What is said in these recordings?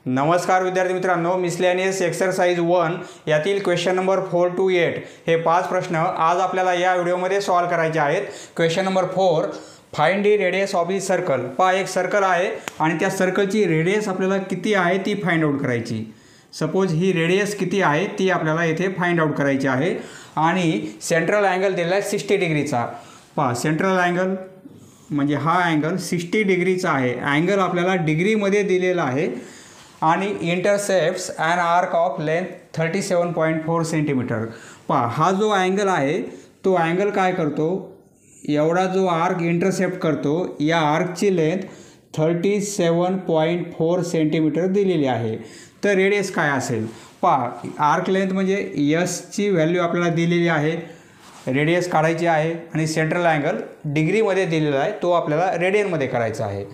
नमस्कार विद्यार्थी मित्रांनो, मिसलेनियस एक्सरसाइज 1 यातील क्वेश्चन नंबर 4 to 8 हे 5 प्रश्न आज आपल्याला या व्हिडिओमध्ये सॉल्व करायचे आहेत। Question number 4, find the radius of the circle. पहा, एक सर्कल आहे आणि त्या सर्कलची रेडियस आपल्याला किती आहे ती फाइंड आउट करायची। सपोज ही रेडियस किती आहे ती आपल्याला इथे फाइंड आउट करायची आहे आणि सेंट्रल अँगल दिलेला आहे 60 डिग्रीचा। पहा, सेंट्रल अँगल म्हणजे हा अँगल 60 डिग्रीचा आहे। अँगल आपल्याला डिग्रीमध्ये दिलेला आहे आणि intercepts an arc of length 37.4 centimetre. पहा, हा जो अँगल आहे तो अँगल काय करतो, एवढा जो आर्क इंटरसेप्ट करतो या आर्कची लेंथ 37.4 सेंटीमीटर दिलेली आहे। तर रेडियस काय असेल? पहा, आर्क लेंथ म्हणजे यसची व्हॅल्यू आपल्याला दिलेली आहे, रेडियस काढायची आहे आणि सेंट्रल अँगल डिग्रीमध्ये दिलेला आहे, तो आपल्याला रेडियनमध्ये करायचा आहे।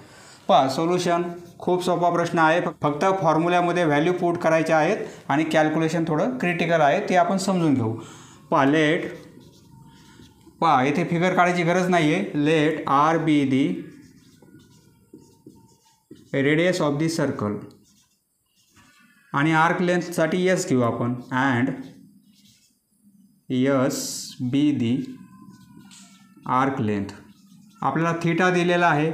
पहा, सोल्युशन खूप सोपा प्रश्न आहे, फक्त फॉर्म्युल्यामध्ये व्हॅल्यू पुट करायचे आहेत आणि कॅल्क्युलेशन थोडं क्रिटिकल आहे ते आपण समजून घेऊ। पहा इथे फिगर काढायची गरज नाही आहे। Let R be the radius of the circle आणि आर्क लेंथसाठी यस घेऊ आपण and S be the arc length. आपल्याला थीटा दिलेला आहे,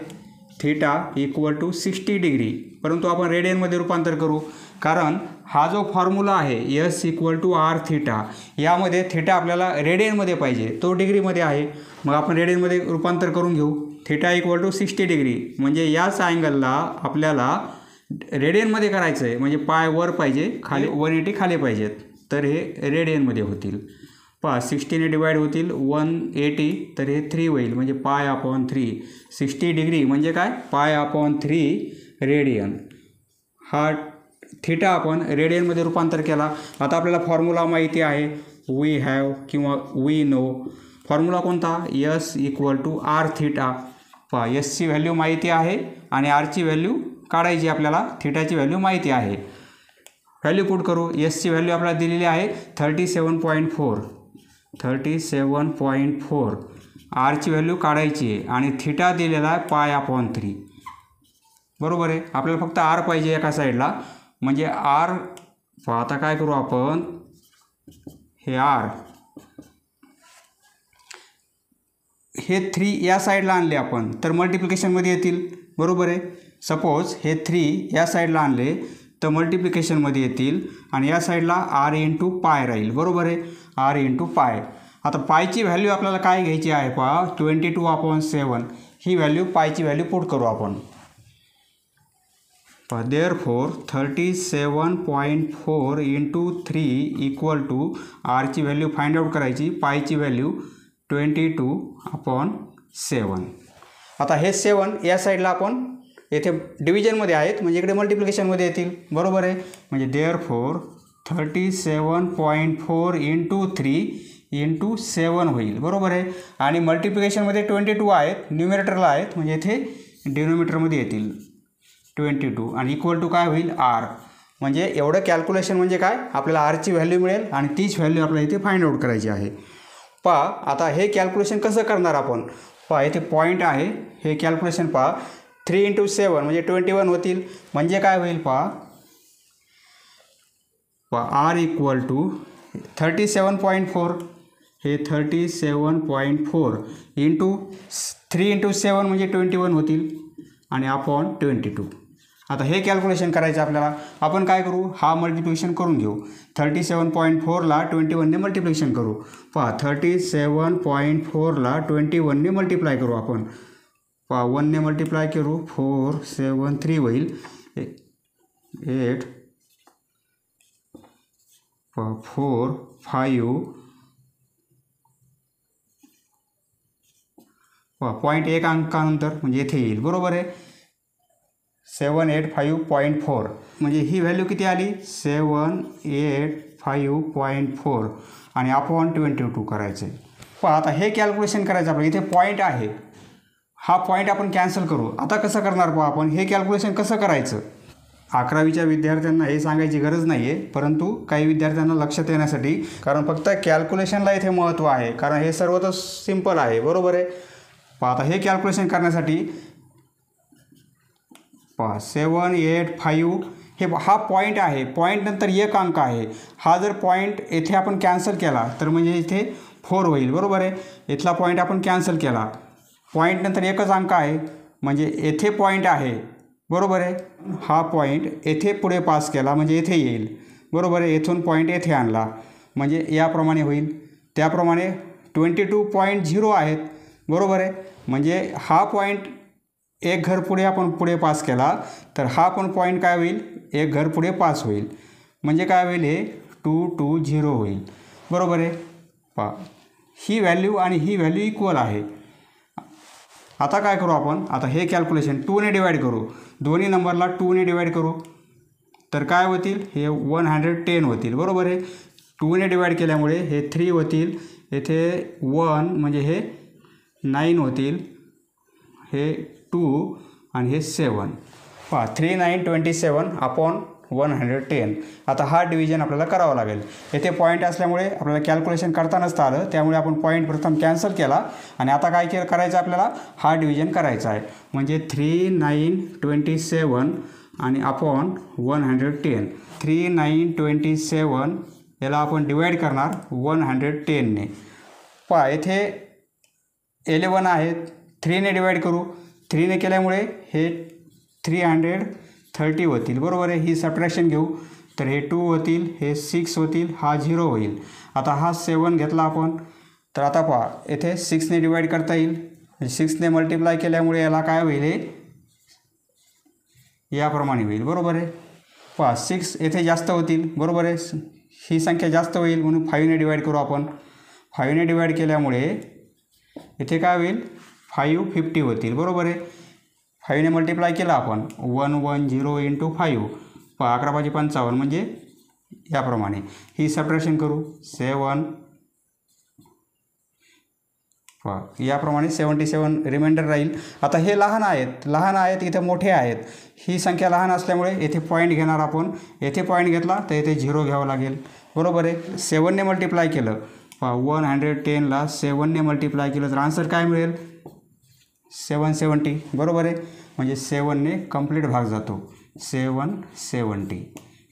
थीटा इक्वल टू 60 डिग्री, परंतु आपण रेडियनमध्ये रूपांतर करू कारण हा जो फॉर्म्युला आहे S equal to R theta, यामध्ये थीटा आपल्याला रेडियनमध्ये पाहिजे, तो डिग्रीमध्ये आहे, मग आपण रेडियनमध्ये रूपांतर करून घेऊ। थीटा इक्वल टू 60 डिग्री म्हणजे याच अँगलला आपल्याला रेडियनमध्ये करायचं आहे, म्हणजे पाय वर पाहिजे, खाली 180 खाली पाहिजेत, तर हे रेडियनमध्ये होतील। पहा, 60 ने डिवाइड होतील 180, तर हे 3 होईल, म्हणजे पाय अपॉन 3। 60 डिग्री म्हणजे काय, पाय अपॉन 3 रेडियन। हा थीटा आपण रेडियनमध्ये रूपांतर केला। आता आपल्याला फॉर्म्युला माहिती आहे, वी हॅव किंवा वी नो। फॉर्म्युला कोणता, S equal to R theta. पहा, यसची व्हॅल्यू माहिती आहे आणि आरची व्हॅल्यू काढायची आपल्याला, थीटाची व्हॅल्यू माहिती आहे। व्हॅल्यू पुट करू। यसची व्हॅल्यू आपल्याला दिलेली आहे 37.4, आरची व्हॅल्यू काढायची आहे आणि थीटा दिलेला आहे पाय अपॉन 3, बरोबर आहे। आपल्याला फक्त आर पाहिजे एका साईडला, म्हणजे आर। आता काय करू आपण, हे आर हे 3 या साईडला आणले आपण तर मल्टिप्लिकेशनमध्ये येतील, बरोबर आहे। सपोज हे 3 या साईडला आणले तर मल्टिप्लिकेशनमध्ये येतील आणि या साईडला आर इंटू पाय राहील, बरोबर आहे, आर इंटू पाय। आता पायची व्हॅल्यू आपल्याला काय घ्यायची आहे, पहा 22/7 ही व्हॅल्यू, पायची व्हॅल्यू पुट करू आपण। देअरफॉर 37.4 इंटू 3 इक्वल टू आरची व्हॅल्यू फाइंड आउट करायची, पायची व्हॅल्यू 22/7। आता हे 7 या साईडला आपण येथे डिव्हिजनमध्ये आहेत, म्हणजे इकडे मल्टिप्लिकेशनमध्ये येतील, बरोबर आहे। म्हणजे देअरफॉर 37.4 इंटू 3 इंटू 7 होईल, बरोबर आहे। आणि मल्टिप्लिकेशनमध्ये 22 आहेत, न्यूमरेटरला आहेत, म्हणजे इथे डिनोमिनेटरमध्ये येतील 22 आणि इक्वल टू काय होईल, आर। म्हणजे एवढं कॅल्क्युलेशन म्हणजे काय, आपल्याला आरची व्हॅल्यू मिळेल आणि तीच व्हॅल्यू आपल्याला इथे फाइंड आउट करायची आहे। पहा, आता हे कॅल्क्युलेशन कसं करणार आपण, पहा इथे पॉईंट आहे, हे कॅल्क्युलेशन पहा 3 इंटू 7 म्हणजे 21 होतील, म्हणजे काय होईल, पहा आर इक्वल टू 37.4, हे 37.4 इंटू 3 इंटू 7 म्हणजे 21 होतील आणि अपॉन 22। आता हे कॅल्क्युलेशन करायचं आपल्याला, आपण काय करू, हा मल्टिप्लिकेशन करून घेऊ। 37.4ला 21ने मल्टिप्लिकेशन करू। पहा, 37.4ला 21ने मल्टिप्लाय करू आपण। पहा, 1ने मल्टिप्लाय करू, 4 7 3 होईल, 8 4 5 पॉईंट 1 अंकानंतर म्हणजे इथे येईल, बरोबर आहे। 785.4 म्हणजे ही व्हॅल्यू किती आली, 785.4 आणि अपॉन 22 करायचं आहे। पहा, आता हे कॅल्क्युलेशन करायचं आपलं, इथे पॉईंट आहे, हा पॉईंट आपण कॅन्सल करू। आता कसं करणार, पहा आपण हे कॅल्क्युलेशन कसं करायचं। 11वीच्या विद्यार्थ्यांना हे सांगायची गरज नाही आहे, परंतु काही विद्यार्थ्यांना लक्षात येण्यासाठी, कारण फक्त कॅल्क्युलेशनला इथे महत्त्व आहे, कारण हे सर्व तर सिम्पल आहे, बरोबर आहे। पहा, आता हे कॅल्क्युलेशन करण्यासाठी पहा 785 हा पॉईंट आहे, पॉईंटनंतर एक अंक आहे, हा जर पॉईंट येथे आपण कॅन्सल केला तर म्हणजे इथे 4 होईल, बरोबर आहे. इथला पॉईंट आपण कॅन्सल केला, पॉईंटनंतर एकच अंक आहे म्हणजे येथे पॉईंट आहे, बरोबर आहे. हा पॉईंट येथे पुढे पास केला म्हणजे येथे येईल, बरोबर आहे. येथून पॉईंट येथे आणला म्हणजे याप्रमाणे होईल. त्याप्रमाणे 22.0 आहेत, बरोबर आहे. म्हणजे हा पॉईंट एक घर पुढे आपण पुढे पास केला तर हा पण पॉईंट काय होईल, एक घर पुढे पास होईल म्हणजे काय होईल, हे 220 होईल, बरोबर आहे. पहा ही व्हॅल्यू आणि ही व्हॅल्यू इक्वल आहे. आता काय करू आपण, आता हे कॅल्क्युलेशन 2ने डिवाईड करू, दोन्ही नंबरला 2ने डिवाईड करू तर काय होतील, हे 110 होतील, बरोबर आहे. 2ने डिवाईड केल्यामुळे हे 3 होतील, येथे 1 म्हणजे हे 9 होतील, हे 2 आणि हे 7. पहा 3927 अपॉन 110. आता हा डिव्हिजन आपल्याला करावा लागेल. येथे पॉईंट असल्यामुळे आपल्याला कॅल्क्युलेशन करता नसता आलं, त्यामुळे आपण पॉईंट प्रथम कॅन्सल केला आणि आता काय करायचं आपल्याला, हा डिव्हिजन करायचा आहे. म्हणजे 3927 आणि अपॉन 110. 3927 याला आपण डिवाईड करणार 110ने. पहा येथे 11 आहेत, 3ने डिवाईड करू, 3ने केल्यामुळे हे 330 होतील, बरोबर आहे. ही सबट्रॅक्शन घेऊ तर हे 2 होतील, हे 6 होतील, हा 0 होईल. आता हा 7 घेतला आपण तर आता पहा येथे 6ने डिवाईड करता येईल, 6ने मल्टिप्लाय केल्यामुळे याला काय होईल, हे याप्रमाणे होईल, बरोबर आहे. पहा 6 येथे जास्त होतील, बरोबर आहे. ही संख्या जास्त होईल म्हणून 5ने डिवाईड करू आपण. 5ने डिवाईड केल्यामुळे येथे काय होईल, 550 होतील, बरोबर आहे. 5ने मल्टिप्लाय केला आपण 110 इंटू 5. पहा 11×5 = म्हणजे याप्रमाणे. ही सबट्रॅक्शन करू 7. पहा याप्रमाणे 77 रिमाइंडर राहील. आता हे लहान आहेत, इथे मोठे आहेत. ही संख्या लहान असल्यामुळे येथे पॉईंट घेणार आपण. येथे पॉईंट घेतला तर येथे 0 घ्यावं लागेल, बरोबर आहे. 7ने मल्टिप्लाय केलं, पहा 110ला 7ने मल्टिप्लाय केलं तर आन्सर काय मिळेल, 770, बरोबर आहे. म्हणजे 7ने कंप्लीट भाग जातो, 770.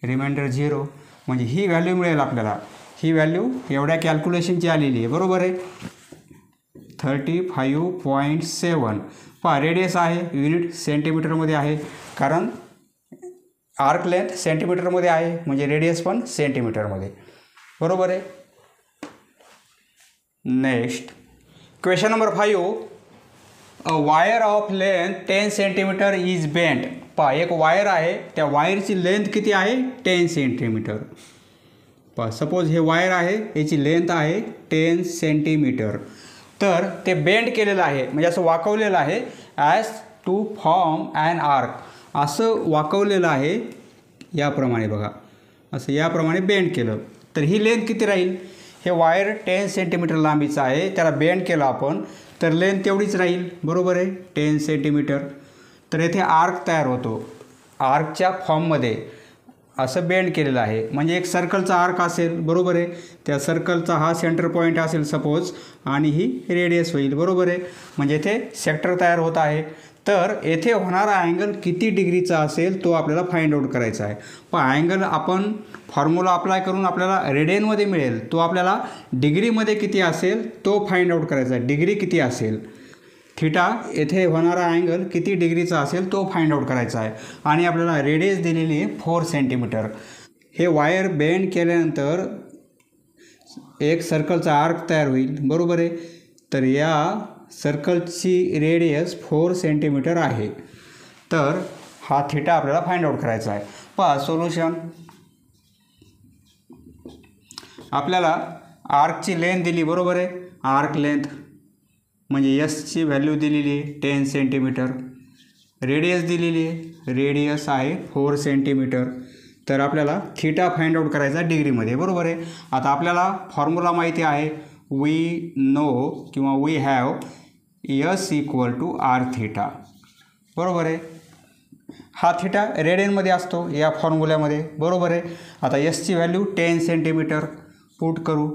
रिमाइंडर 0 म्हणजे ही व्हॅल्यू मिळेल आपल्याला. ही व्हॅल्यू एवढ्या कॅल्क्युलेशनची आलेली आहे, बरोबर आहे. 35.7. पहा रेडियस आहे, युनिट सेंटीमीटरमध्ये आहे, कारण आर्क लेंथ सेंटीमीटरमध्ये आहे म्हणजे रेडियस पण सेंटीमीटरमध्ये, बरोबर आहे. Next question number 5. A wire of length 10 centimetre is bent. पहा एक वायर आहे, त्या वायरची लेंथ किती आहे, 10 सेंटीमीटर. पहा सपोज हे वायर आहे, याची लेंथ आहे 10 सेंटीमीटर. तर ते बेंड केलेलं आहे म्हणजे असं वाकवलेलं आहे, as to form an arc. असं वाकवलेलं आहे याप्रमाणे, बघा असं याप्रमाणे बेंड केलं तर ही लेंथ किती राहील. हे वायर 10 सेंटीमीटर लांबीचं आहे, त्याला बेंड केलं आपण तर लेंथ तेवढीच राहील, बरोबर आहे, 10 सेंटीमीटर. तर येथे आर्क तयार होतो, आर्कच्या फॉर्ममध्ये असं बेंड केलेलं आहे. म्हणजे एक सर्कलचा आर्क असेल, बरोबर आहे. त्या सर्कलचा हा सेंटर पॉईंट असेल सपोज आणि ही रेडियस होईल, बरोबर आहे. म्हणजे येथे सेक्टर तयार होत आहे. तर येथे होणारा अँगल किती डिग्रीचा असेल तो आपल्याला फाइंड आउट करायचा आहे. पण अँगल आपण फॉर्म्युला अप्लाय करून आपल्याला रेडियनमध्ये मिळेल, तो आपल्याला डिग्रीमध्ये किती असेल तो फाइंड आउट करायचा आहे. डिग्री किती असेल, थिटा येथे होणारा अँगल किती डिग्रीचा असेल तो फाइंड आउट करायचा आहे. आणि आपल्याला रेडियस दिलेली आहे 4 सेंटीमीटर. हे वायर बेंड केल्यानंतर एक सर्कलचा आर्क तयार होईल, बरोबर आहे. तर या सर्कलची रेडियस 4 सेंटीमीटर आहे. तर हा थिटा आपल्याला फाइंड आउट करायचा आहे. पहा सोल्युशन. आपल्याला आर्कची लेंथ दिली, बरोबर आहे. आर्क लेंथ म्हणजे एसची व्हॅल्यू दिलेली आहे 10 सेंटीमीटर. रेडियस दिलेली आहे, रेडियस आहे 4 सेंटीमीटर. तर आपल्याला थिटा फाइंड आउट करायचा डिग्रीमध्ये, बरोबर आहे. आता आपल्याला फॉर्म्युला माहिती आहे, वी नो किंवा we have S equal to R theta, बरोबर आहे. हा थिटा रेडियनमध्ये असतो या फॉर्म्युल्यामध्ये, बरोबर आहे. आता एसची व्हॅल्यू 10 सेंटीमीटर पुट करू.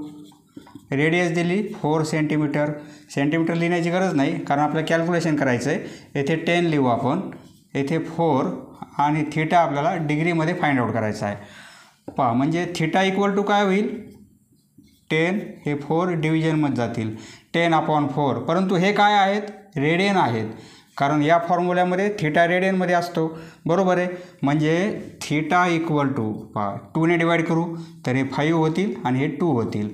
रेडियस दिली 4 सेंटीमीटर. सेंटीमीटर लिहिण्याची गरज नाही कारण आपल्याला कॅल्क्युलेशन करायचं आहे. येथे 10 लिहू आपण, येथे 4 आणि थिटा आपल्याला डिग्रीमध्ये फाइंड आउट करायचा आहे. पहा म्हणजे थिटा इक्वल टू काय होईल 10 हे 4 डिव्हिजनमध्ये जातील 10/4. परंतु हे काय आहेत रेडियन आहेत कारण या फॉर्म्युल्यामध्ये थिटा रेडियनमध्ये असतो बरोबर आहे. म्हणजे थिटा इक्वल टू पहा 2ने डिवाईड करू तर हे 5 होतील आणि हे 2 होतील.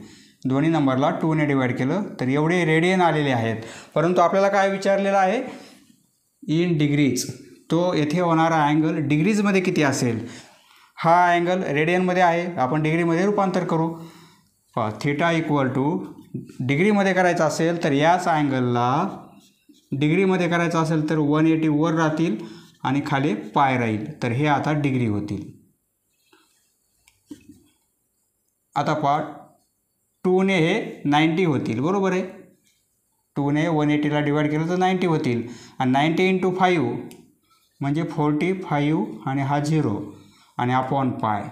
दोन्ही नंबरला 2ने डिवाईड केलं तर एवढे रेडियन आलेले आहेत. परंतु आपल्याला काय विचारलेलं आहे इन डिग्रीज. तो येथे होणारा अँगल डिग्रीजमध्ये किती असेल. हा अँगल रेडियनमध्ये आहे आपण डिग्रीमध्ये रूपांतर करू. पहा थिटा इक्वल टू डिग्रीमध्ये करायचं असेल तर याच अँगलला डिग्रीमध्ये करायचं असेल तर 180 वर राहतील आणि खाली पाय राहील तर हे आता डिग्री होतील. आता पहा 2ने हे 90 होतील बरोबर आहे. 2ने 180ला डिवाईड केलं तर 90 होतील आणि 90 × 5 म्हणजे 45 आणि हा 0 आणि अपॉन पाय.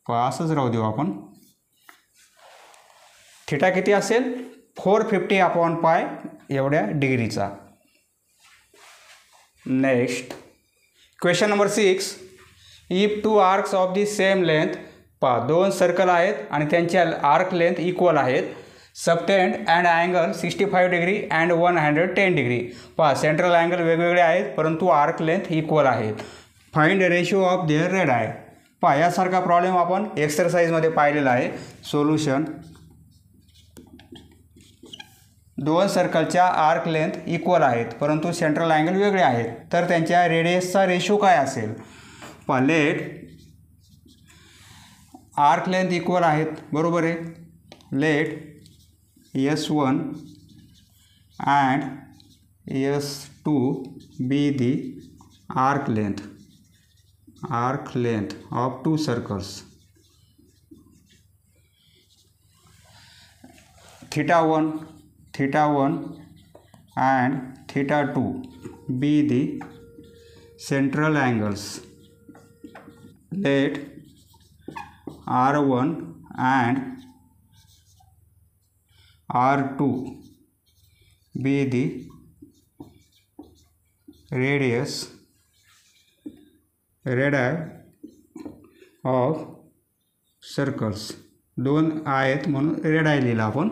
पहा असंच राहू देऊ आपण. थिटा किती असेल 450/पाय एवढ्या डिग्रीचा. Next question number 6. If 2 arcs of the same length. पहा 2 सर्कल आहेत आणि त्यांच्या आर्क लेंथ इक्वल आहेत. Subtend and angle 65 degree and 110 degree. पहा सेंट्रल अँगल वेगवेगळे आहेत परंतु आर्क लेंथ इक्वल आहेत. Find ratio of their radii. पहा यासारखा प्रॉब्लेम आपण एक्सरसाइजमध्ये पाहिलेला आहे. सोल्युशन 2 सर्कलच्या आर्क लेंथ इक्वल आहेत परंतु सेंट्रल अँगल वेगळे आहेत तर त्यांच्या रेडियसचा रेशो काय असेल. पहा लेट आर्क लेंथ इक्वल आहेत बरोबर आहे. Let S1 and S2 be the arc length of 2 circles. theta 1 and theta 2 be the central angles. Let R1 and R2 be the radii of circles. 2 आहेत म्हणून रेडाय लिहिला आपण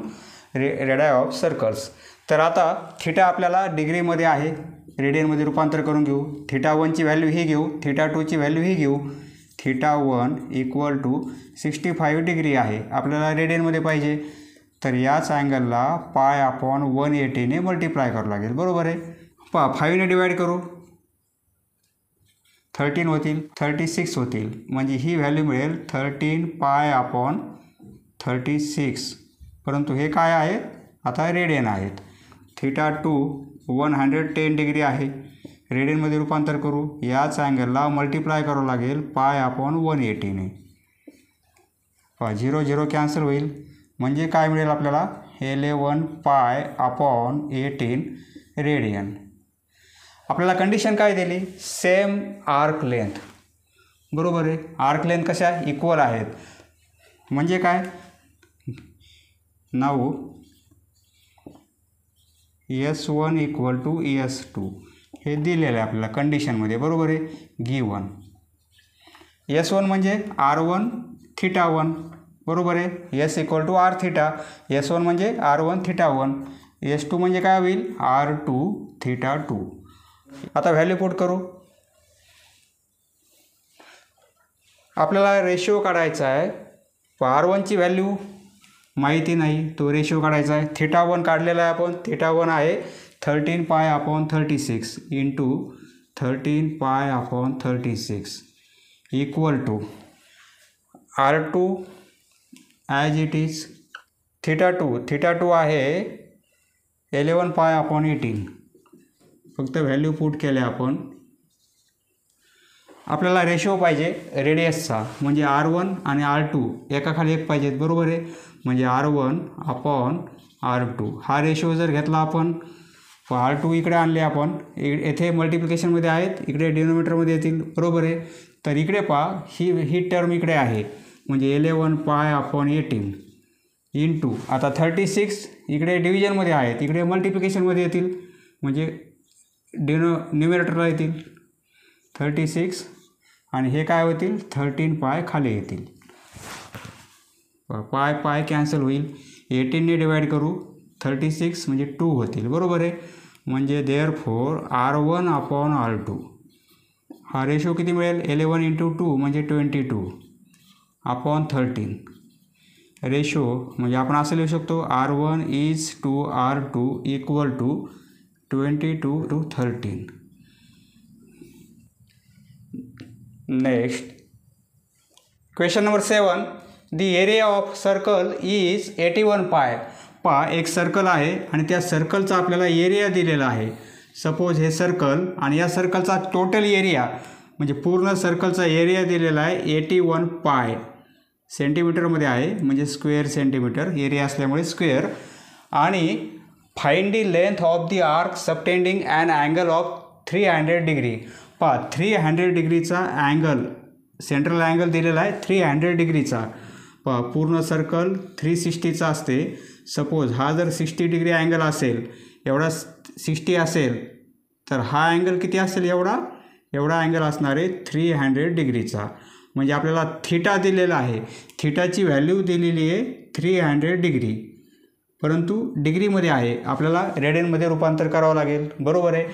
रेडाय ऑफ सर्कल्स. तर आता theta आपल्याला डिग्रीमध्ये आहे रेडियनमध्ये रूपांतर करून घेऊ. थिटा 1ची व्हॅल्यू ही घेऊ थिटा 2ची व्हॅल्यू ही घेऊ. थिटा 1 इक्वल टू 65 डिग्री आहे आपल्याला रेडियनमध्ये पाहिजे तर याच अँगलला π/180ने मल्टिप्लाय करावं लागेल बरोबर आहे. पहा 5ने डिवाईड करू 13 होतील 36 होतील म्हणजे ही व्हॅल्यू मिळेल 13 π/36. परंतु हे काय आहेत आता रेडियन आहेत. थिटा 2 110 डिग्री आहे रेडियनमध्ये रूपांतर करू. याच अँगलला मल्टिप्लाय करावं लागेल π/180ने. पहा 0 0 कॅन्सल होईल म्हणजे काय मिळेल आपल्याला 11 π/18 रेडियन. आपल्याला कंडिशन काय दिली सेम आर्क लेंथ बरोबर आहे. आर्क लेंथ कशा इक्वल आहेत म्हणजे काय now S1 equal to S2 हे दिलेलं आहे आपल्याला कंडिशनमध्ये बरोबर आहे. गिवन S1 म्हणजे R1 थिटा 1 बरोबर आहे. S equal to R theta. S1 म्हणजे R1 थिटा 1. S2 म्हणजे काय होईल R2 थिटा 2. आता व्हॅल्यू पुट करू. आपल्याला रेशिओ काढायचा आहे. R1ची व्हॅल्यू माहिती नाही तो रेशिओ काढायचा आहे. थिटा 1 काढलेला आहे आपण. थिटा 1 आहे 13 π/36 into 13 π/36 equal to R2 as it is theta 2 आहे 11 π/18. फक्त व्हॅल्यू पुट केले आपण. आपल्याला रेशिओ पाहिजे रेडियसचा म्हणजे R1 आणि R2 एकाखाली एक पाहिजेत बरोबर आहे. म्हणजे R1/R2 हा रेशिओ जर घेतला आपण R2 इकडे आणले आपण येथे मल्टिप्लिकेशनमध्ये आहेत इकडे डिनोमिनेटरमध्ये येतील बरोबर आहे. तर इकडे पहा ही टर्म इकडे आहे म्हणजे 11 π/18 इंटू आता 36 इकडे डिव्हिजनमध्ये आहेत इकडे मल्टिप्लिकेशनमध्ये येतील म्हणजे न्युमिरेटरला येतील 36 आणि हे काय होतील 13 पाय खाली येतील. पाय पाय कॅन्सल होईल. 18ने डिवाइड करू 36 म्हणजे 2 होतील. बरोबर आहे. म्हणजे देअरफॉर R1 अपॉन R2 हा रेशो किती मिळेल 11 × 2 म्हणजे 22 अपॉन 13 रेशो म्हणजे आपण असं लिहू शकतो R1 is to R2 equal to 22/13. Next question number 7. The area of circle is 81 pi. एक सर्कल आहे आणि त्या सर्कलचा आपल्याला एरिया दिलेला आहे. सपोज हे सर्कल आणि या सर्कलचा टोटल एरिया म्हणजे पूर्ण सर्कलचा एरिया दिलेला आहे 81 पाय सेंटीमीटरमध्ये आहे म्हणजे स्क्वेअर सेंटीमीटर एरिया असल्यामुळे स्क्वेअर. आणि find the length of the arc subtending an angle of 300 degree. 300 डिग्रीचा अँगल सेंट्रल अँगल दिलेला आहे 300 डिग्रीचा. पूर्ण सर्कल 360चा असते. सपोज हा जर 60 डिग्री अँगल असेल एवढा 60 असेल तर हा अँगल किती असेल एवढा अँगल असणार आहे 300 डिग्रीचा. म्हणजे आपल्याला थिटा दिलेला आहे. थिटाची व्हॅल्यू दिलेली आहे 300 डिग्री परंतु डिग्रीमध्ये आहे. आपल्याला रेडियनमध्ये रूपांतर करावं लागेल. बरोबर आहे.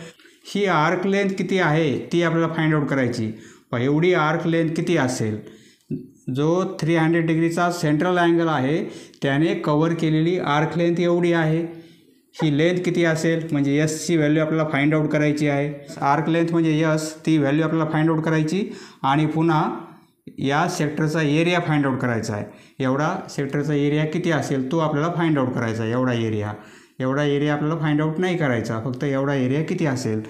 ही आर्क लेंथ किती आहे ती आपल्याला फाइंड आउट करायची. एवढी आर्क लेंथ किती असेल जो 300 डिग्रीचा सेंट्रल अँगल आहे त्याने कवर केलेली आर्क लेंथ एवढी आहे. ही लेंथ किती असेल म्हणजे यसची व्हॅल्यू आपल्याला फाइंड आउट करायची आहे. आर्क लेंथ म्हणजे यस ती व्हॅल्यू आपल्याला फाइंड आउट करायची आणि पुन्हा या सेक्टरचा एरिया फाइंड आउट करायचा आहे. एवढा सेक्टरचा एरिया किती असेल तो आपल्याला फाइंड आउट करायचा आहे. एवढा एरिया आपल्याला फाइंड आउट नाही करायचा. फक्त एवढा एरिया किती असेल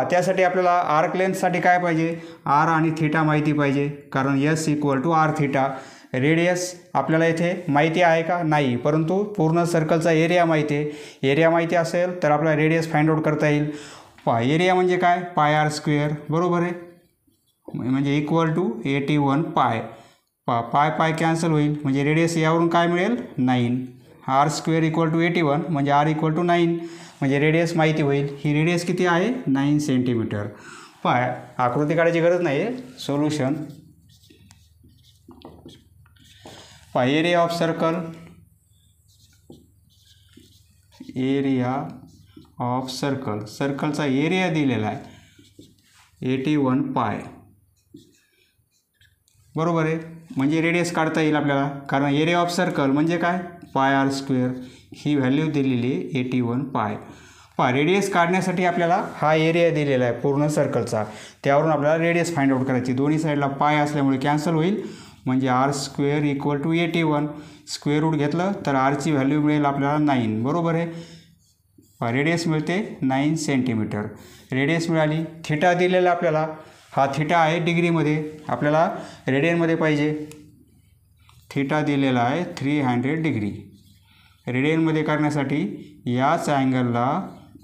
त्यासाठी आपल्याला आर्क लेंथसाठी काय पाहिजे आर आणि थिटा माहिती पाहिजे. कारण S equal to R theta. Radius आपल्याला इथे माहिती आहे का नाही परंतु पूर्ण सर्कलचा एरिया माहिती आहे. एरिया माहिती असेल तर आपल्याला रेडियस फाइंड आउट करता येईल. एरिया म्हणजे काय पाय आर स्क्वेअर. बरोबर आहे. म्हणजे इक्वल टू 81 पाय. पाय कॅन्सल होईल म्हणजे रेडियस यावरून काय मिळेल 9. आर स्क्वेअर इक्वल टू 81 म्हणजे आर इक्वल टू 9 म्हणजे रेडियस माहिती होईल. ही रेडियस किती आहे 9 सेंटीमीटर. आकृती काढायची गरज नाही आहे. सोल्युशन एरिया ऑफ सर्कल सर्कलचा एरिया दिलेला आहे 81 पाय. बरोबर आहे. म्हणजे रेडियस काढता येईल आपल्याला कारण एरिया ऑफ सर्कल म्हणजे काय पाय आर स्क्वेअर. ही व्हॅल्यू दिलेली आहे 81 पाय. रेडियस काढण्यासाठी आपल्याला हा एरिया दिलेला आहे पूर्ण सर्कलचा त्यावरून आपल्याला रेडियस फाइंड आउट करायची. दोन्ही साईडला पाय असल्यामुळे कॅन्सल होईल म्हणजे R square equal to 81. Square root घेतलं तर आरची व्हॅल्यू मिळेल आपल्याला 9. बरोबर आहे. रेडियस मिळते 9 सेंटीमीटर. रेडियस मिळाली. थिटा दिलेला आपल्याला हा थिटा आहे डिग्रीमध्ये आपल्याला रेडियनमध्ये पाहिजे. थिटा दिलेला आहे 300 डिग्री. रेडियनमध्ये करण्यासाठी याच अँगलला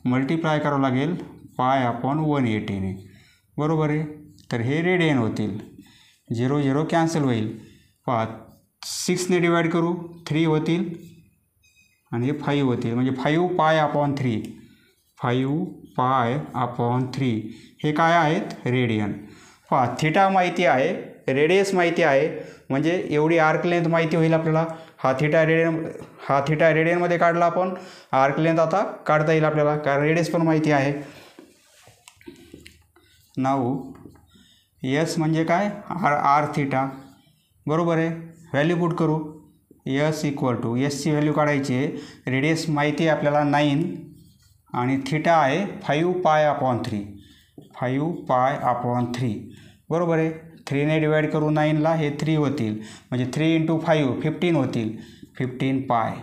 मल्टिप्लाय करावं लागेल पाय अपॉन 180 ने. बरोबर आहे. तर हे रेडियन होतील. 0 0 कॅन्सल होईल. 6ने डिवाइड करू 3 होतील आणि हे 5 होतील म्हणजे 5 पाय अपॉन 3. 5 पाय अपॉन 3 हे काय आहेत रेडियन. थिटा माहिती आहे रेडियस माहिती आहे म्हणजे एवढी आर्क लेंथ माहिती होईल आपल्याला. हा थिटा रेडियनमध्ये काढला आपण. आर्क लेंथ आता काढता येईल आपल्याला कारण रेडियस पण माहिती आहे. नाऊ यस म्हणजे काय आर थिटा. बरोबर आहे. व्हॅल्यू पुट करू. यस इक्वल टू यसची व्हॅल्यू काढायची आहे. रेडियस माहिती आहे आपल्याला 9 आणि थिटा आहे 5 पाय अपॉन 3. 5 pi upon 3. बरोबर आहे. 3ने डिवाइड करू 9ला हे 3 होतील म्हणजे 3 × 5 15 होतील. 15 पाय.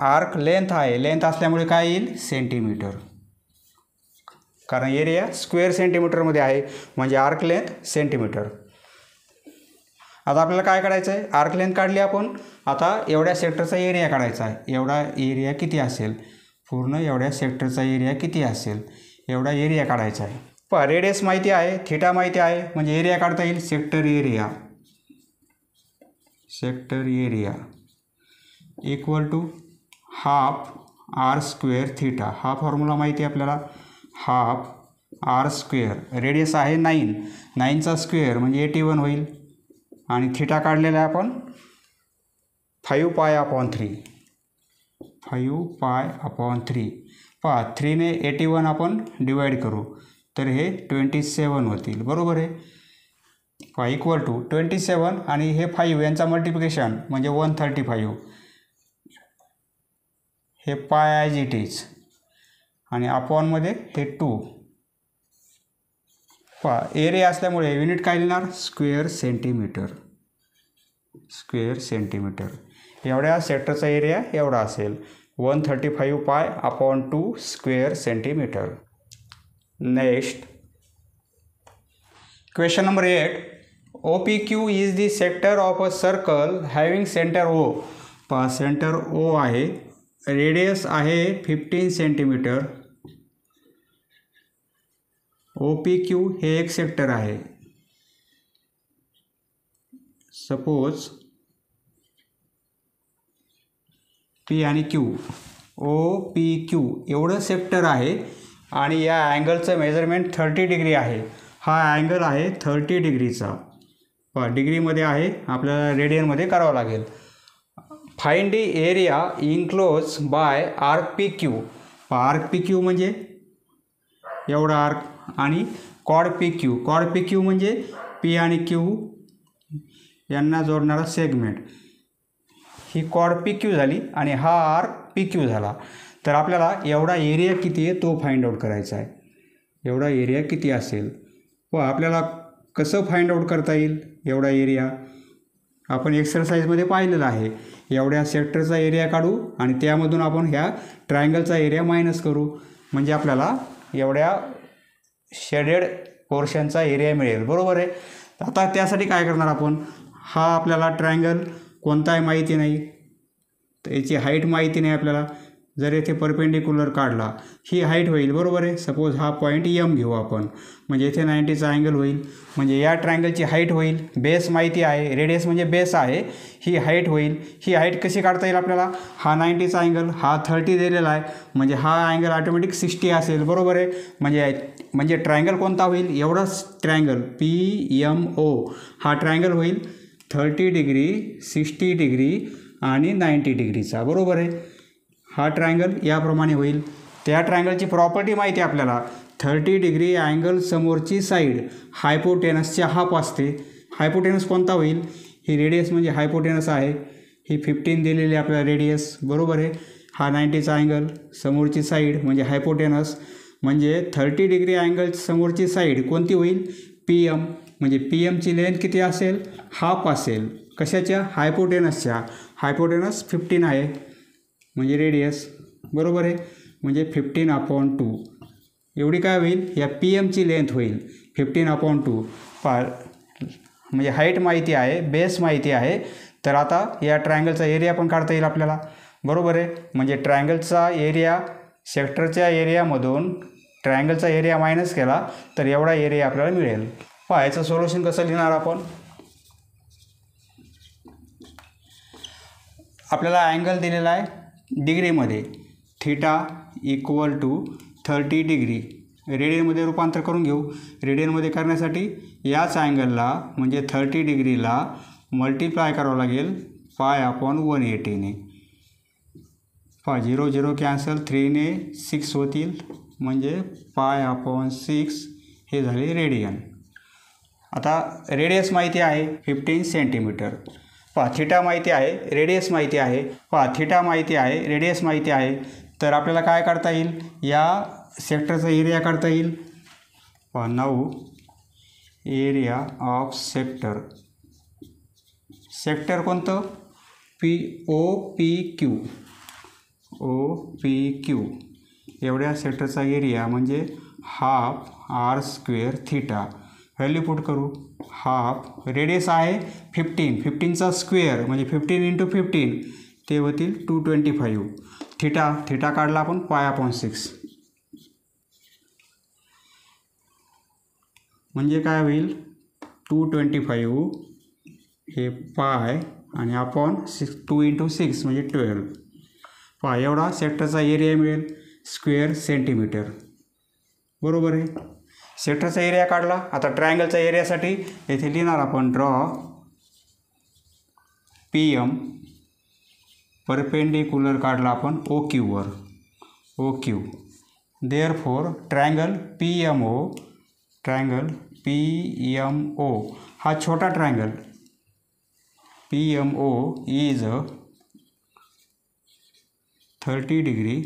आर्क लेंथ आहे. लेंथ असल्यामुळे काय येईल सेंटीमीटर कारण एरिया स्क्वेअर सेंटीमीटरमध्ये आहे म्हणजे आर्क लेंथ सेंटीमीटर. आता आपल्याला काय काढायचं आहे आर्क लेंथ काढली आपण. आता एवढ्या सेक्टरचा एरिया काढायचा आहे. एवढा एरिया किती असेल पूर्ण एवढ्या सेक्टरचा एरिया किती असेल एवढा एरिया काढायचा आहे. रेडियस माहिती आहे थिटा माहिती आहे म्हणजे एरिया काढता येईल. Sector area equal to half R square theta. हा फॉर्म्युला माहिती आहे आपल्याला. हाफ आर स्क्वेअर, रेडियस आहे 9, 9चा स्क्वेअर म्हणजे 81 होईल आणि थिटा काढलेला आहे आपण 5 पाय अपॉन 3, 5 पाय अपॉन 3. पहा 3ने 81 आपण डिवाईड करू तर हे 27 होतील, बरोबर आहे. पहा इक्वल टू 27 आणि हे 5 यांचा मल्टिप्लिकेशन म्हणजे 135, हे पाय ॲज इट इज आणि अपॉनमध्ये हे 2. पहा एरिया असल्यामुळे युनिट काय लिहिणार, स्क्वेअर सेंटीमीटर, स्क्वेअर सेंटीमीटर. एवढ्या सेक्टरचा एरिया एवढा असेल 135 pi upon 2 square centimetre. Next question number 8. OPQ is the sector of a circle having center O. पहा सेंटर O आहे, रेडियस आहे 15 सेंटीमीटर. OPQ हे एक सेक्टर आहे. सपोज P आणि Q, OPQ एवढं सेक्टर आहे आणि या अँगलचं मेजरमेंट 30 डिग्री आहे. हा अँगल आहे 30 डिग्रीचा. पहा डिग्रीमध्ये आहे, आपल्याला रेडियनमध्ये करावं लागेल. Find the area enclose by arc PQ. पहा आर्क PQ म्हणजे एवढा आर्क आणि कॉड PQ, कॉड PQ म्हणजे P आणि Q यांना जोडणारा सेगमेंट. ही कॉड PQ झाली आणि हा आर्क PQ झाला. तर आपल्याला एवढा एरिया किती आहे तो फाइंड आउट करायचा आहे. एवढा एरिया किती असेल, व आपल्याला कसं फाइंड आउट करता येईल एवढा एरिया, आपण एक्सरसाइजमध्ये पाहिलेलं आहे. एवढ्या सेक्टरचा एरिया काढू आणि त्यामधून आपण ह्या ट्रायंगलचा एरिया मायनस करू म्हणजे आपल्याला एवढ्या शेडेड पोर्शनचा एरिया मिळेल, बरोबर आहे. आता त्यासाठी काय करणार आपण, हा आपल्याला ट्रायंगल कोणताही माहिती नाही, तर याची हाईट माहिती नाही आपल्याला. जर येथे परपेंडिक्युलर काढला ही हाईट होईल, बरोबर आहे. सपोज हा पॉईंट M घेऊ आपण, म्हणजे इथे 90चा अँगल होईल, म्हणजे या ट्रायंगलची हाईट होईल. बेस माहिती आहे, रेडियस म्हणजे बेस आहे, ही हाईट होईल. ही हाईट कशी काढता येईल आपल्याला, हा 90चा अँगल, हा 30 दिलेला आहे, म्हणजे हा अँगल ऑटोमॅटिक 60 असेल, बरोबर आहे. म्हणजे ट्रायंगल कोणता होईल, एवढाच ट्रायंगल PMO हा ट्रायंगल होईल 30 डिग्री, 60 डिग्री आणि 90 डिग्रीचा, बरोबर आहे. हा ट्रायंगल याप्रमाणे होईल. त्या ट्रायंगलची प्रॉपर्टी माहिती आहे आपल्याला, 30 डिग्री अँगल समोरची साईड हायपोटेनसच्या हाफ असते. हायपोटेनस कोणता होईल, ही रेडियस म्हणजे हायपोटेनस आहे, ही 15 दिलेली आपल्याला रेडियस, बरोबर आहे. हा 90चा अँगल, समोरची साईड म्हणजे हायपोटेनस, म्हणजे 30 डिग्री अँगल समोरची साईड कोणती होईल, PM. म्हणजे PMची लेंथ किती असेल, हाफ असेल. कशाच्या, हायपोटेनसच्या. हायपोटेनस 15 आहे म्हणजे रेडियस, बरोबर आहे. म्हणजे 15/2 एवढी काय होईल, या PMची लेंथ होईल 15/2. म्हणजे हाईट माहिती आहे, बेस माहिती आहे. तर आता या ट्रायंगलचा एरिया पण काढता येईल आपल्याला, बरोबर आहे. म्हणजे ट्रायंगलचा एरिया, सेक्टरच्या एरियामधून ट्रायंगलचा एरिया मायनस केला तर एवढा एरिया आपल्याला मिळेल. याचं सोल्युशन कसं लिहिणार आपण, आपल्याला अँगल दिलेला आहे डिग्रीमध्ये, थिटा इक्वल टू 30 डिग्री. रेडियनमध्ये रूपांतर करून घेऊ. रेडियनमध्ये करण्यासाठी याच अँगलला म्हणजे 30 डिग्रीला मल्टिप्लाय करावं लागेल π/180ने. 0 0 कॅन्सल, 3ने 6 होतील म्हणजे π/6 हे झाले रेडियन. आता रेडियस माहिती आहे 15 सेंटीमीटर. थिटा माहिती आहे, रेडियस माहिती आहे. थिटा माहिती आहे, रेडियस माहिती आहे. तर आपल्याला काय काढता येईल, या सेक्टरचा एरिया काढता येईल. 9 एरिया ऑफ सेक्टर. सेक्टर कोणतं, OPQ. OPQ एवढ्या सेक्टरचा एरिया म्हणजे half R square theta. Value put करू, हाफ, रेडियस आहे 15, 15चा स्क्वेअर म्हणजे 15 × 15 ते होतील 225. थिटा काढला आपण π/6 म्हणजे काय होईल 225 हे पाय आणि अपॉन 2 × 6 म्हणजे 12. एवढा सेक्टरचा एरिया मिळेल स्क्वेअर सेंटीमीटर. बरोबर आहे. सेक्टरचा एरिया काढला. आता ट्रायंगलचा एरियासाठी येथे लिहिणार आपण ड्रॉ PM परपेंडिक्युलर काढला आपण OQ वर, OQ. देअरफॉर ट्रायंगल PMO हा छोटा triangle PMO is 30 degree,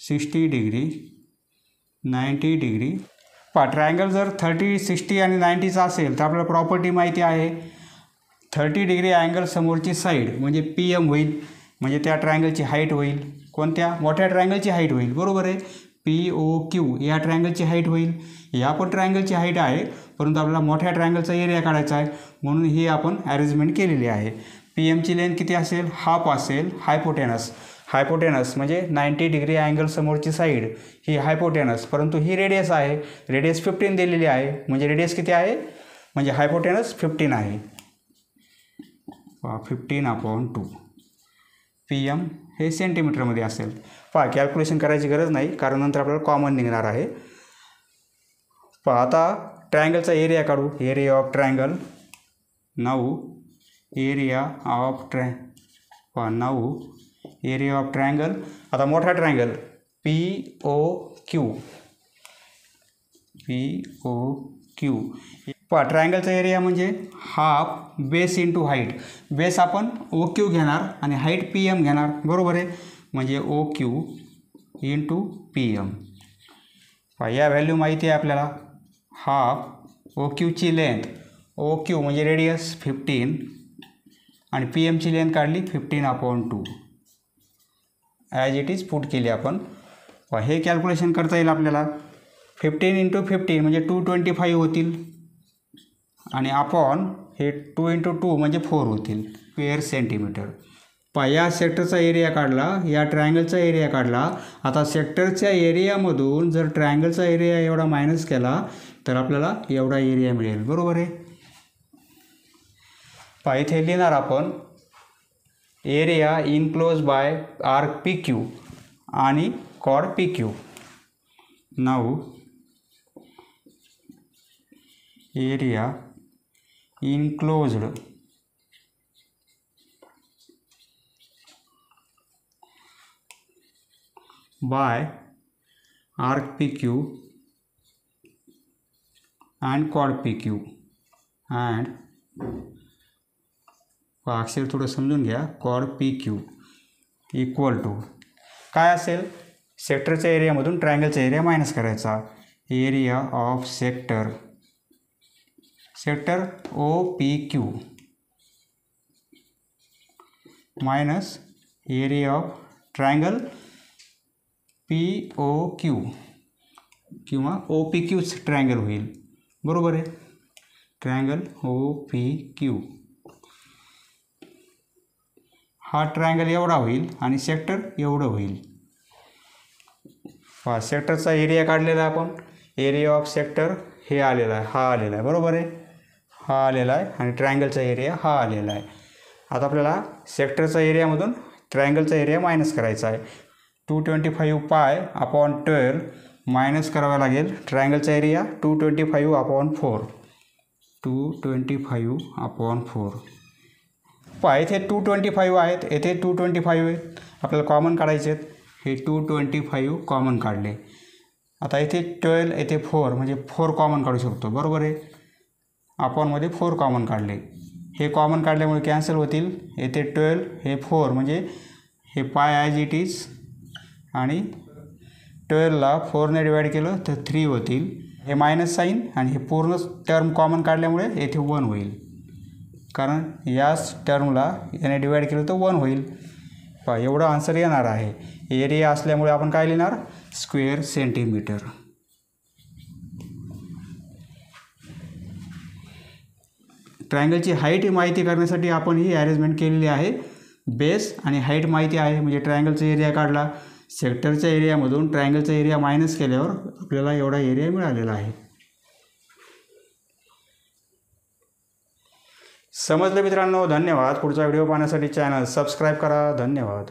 60 degree, 90 degree. Triangle जर 30, 60 आणि 90चा असेल तर आपल्याला प्रॉपर्टी माहिती आहे. 30 डिग्री अँगल समोरची साईड म्हणजे PM होईल, म्हणजे त्या ट्रायंगलची हाईट होईल. कोणत्या? मोठ्या ट्रायंगलची हाईट होईल. बरोबर आहे. POQ या ट्रायंगलची हाईट होईल. या पण ट्रायंगलची हाईट आहे, परंतु आपल्याला मोठ्या ट्रायंगलचा एरिया काढायचा आहे, म्हणून ही आपण अरेंजमेंट केलेली आहे. PMची लेंथ किती असेल? हाफ असेल. हायपोटेनस म्हणजे 90 डिग्री अँगल समोरची साईड ही हायपोटेनस, परंतु ही रेडियस आहे. रेडियस 15 दिलेली आहे, म्हणजे रेडियस किती आहे? म्हणजे हायपोटेनस 15 आहे. 15/2. PM हे सेंटीमीटरमध्ये असेल. कॅल्क्युलेशन करायची गरज नाही, कारण नंतर आपल्याला कॉमन निघणार आहे. आता ट्रायंगलचा एरिया काढू. Area of triangle. Area of triangle. आता मोठा ट्रायंगल POQ. ट्रायंगलचा एरिया म्हणजे half base into height. Base आपण OQ घेणार आणि हाईट PM घेणार. बरोबर आहे. म्हणजे OQ इंटू PM. या व्हॅल्यू माहिती आहे आपल्याला. हाफ OQची लेंथ, OQ म्हणजे रेडियस 15 आणि PMची लेंथ काढली 15/2. ॲज इट इज पुट केली आपण. हे कॅल्क्युलेशन करता येईल आपल्याला. 15 × 15 म्हणजे 225 होतील आणि अपॉन हे 2 × 2 म्हणजे 4 होतील स्क्वेअर सेंटीमीटर. या सेक्टरचा एरिया काढला, या ट्रायंगलचा एरिया काढला. आता सेक्टरच्या एरियामधून जर ट्रायंगलचा एरिया एवढा मायनस केला तर आपल्याला एवढा एरिया मिळेल. बरोबर आहे. इथे लिहिणार आपण area enclose by arc PQ आणि chord PQ. Area enclosed by arc PQ and chord PQ and अक्षर थोडं समजून घ्या. chord PQ इक्वल टू काय असेल? सेक्टरच्या एरियामधून ट्रायंगलचा एरिया मायनस करायचा. Area of sector OPQ minus area of triangle POQ किंवा OPQच triangle होईल. बरोबर आहे. ट्रायंगल OPQ हा ट्रायंगल एवढा होईल आणि सेक्टर एवढं होईल. सेक्टरचा एरिया काढलेला आहे आपण. एरिया ऑफ सेक्टर हे आलेला आहे, हा आलेला आहे. बरोबर आहे. हा आलेला आहे आणि ट्रायंगलचा एरिया हा आलेला आहे. आता आपल्याला सेक्टरचा एरियामधून ट्रायंगलचा एरिया मायनस करायचा आहे. 225π/12 मायनस करावा लागेल. ट्रायंगलचा एरिया 225/4. 225/4. इथे 225 आहेत, येथे 225 आहेत. आपल्याला कॉमन काढायचे आहेत. हे 225 कॉमन काढले. आता इथे 12, येथे 4 म्हणजे 4 कॉमन काढू शकतो. बरोबर आहे. अपॉनमध्ये 4 कॉमन काढले. हे कॉमन काढल्यामुळे कॅन्सल होतील. येथे 12, हे 4 म्हणजे हे पाय ॲज इट इज आणि 12ला 4ने डिवाईड केलं तर 3 होतील. हे मायनस साईन आणि हे पूर्ण टर्म कॉमन काढल्यामुळे येथे 1 होईल, कारण याच टर्मला याने डिवाईड केलं तर 1 होईल. एवढं आन्सर येणार आहे. एरिया असल्यामुळे आपण काय लिहिणार? Square centimetre. ट्रायंगलची हाईट माहिती करण्यासाठी आपण ही अरेंजमेंट केलेली आहे. बेस आणि हाईट माहिती आहे म्हणजे ट्रायंगलचा एरिया काढला. सेक्टरच्या एरियामधून ट्रायंगलचा एरिया मायनस केल्यावर आपल्याला एवढा एरिया मिळालेला आहे. समजलं मित्रांनो? धन्यवाद. पुढचा व्हिडिओ पाहण्यासाठी चॅनल सबस्क्राईब करा. धन्यवाद.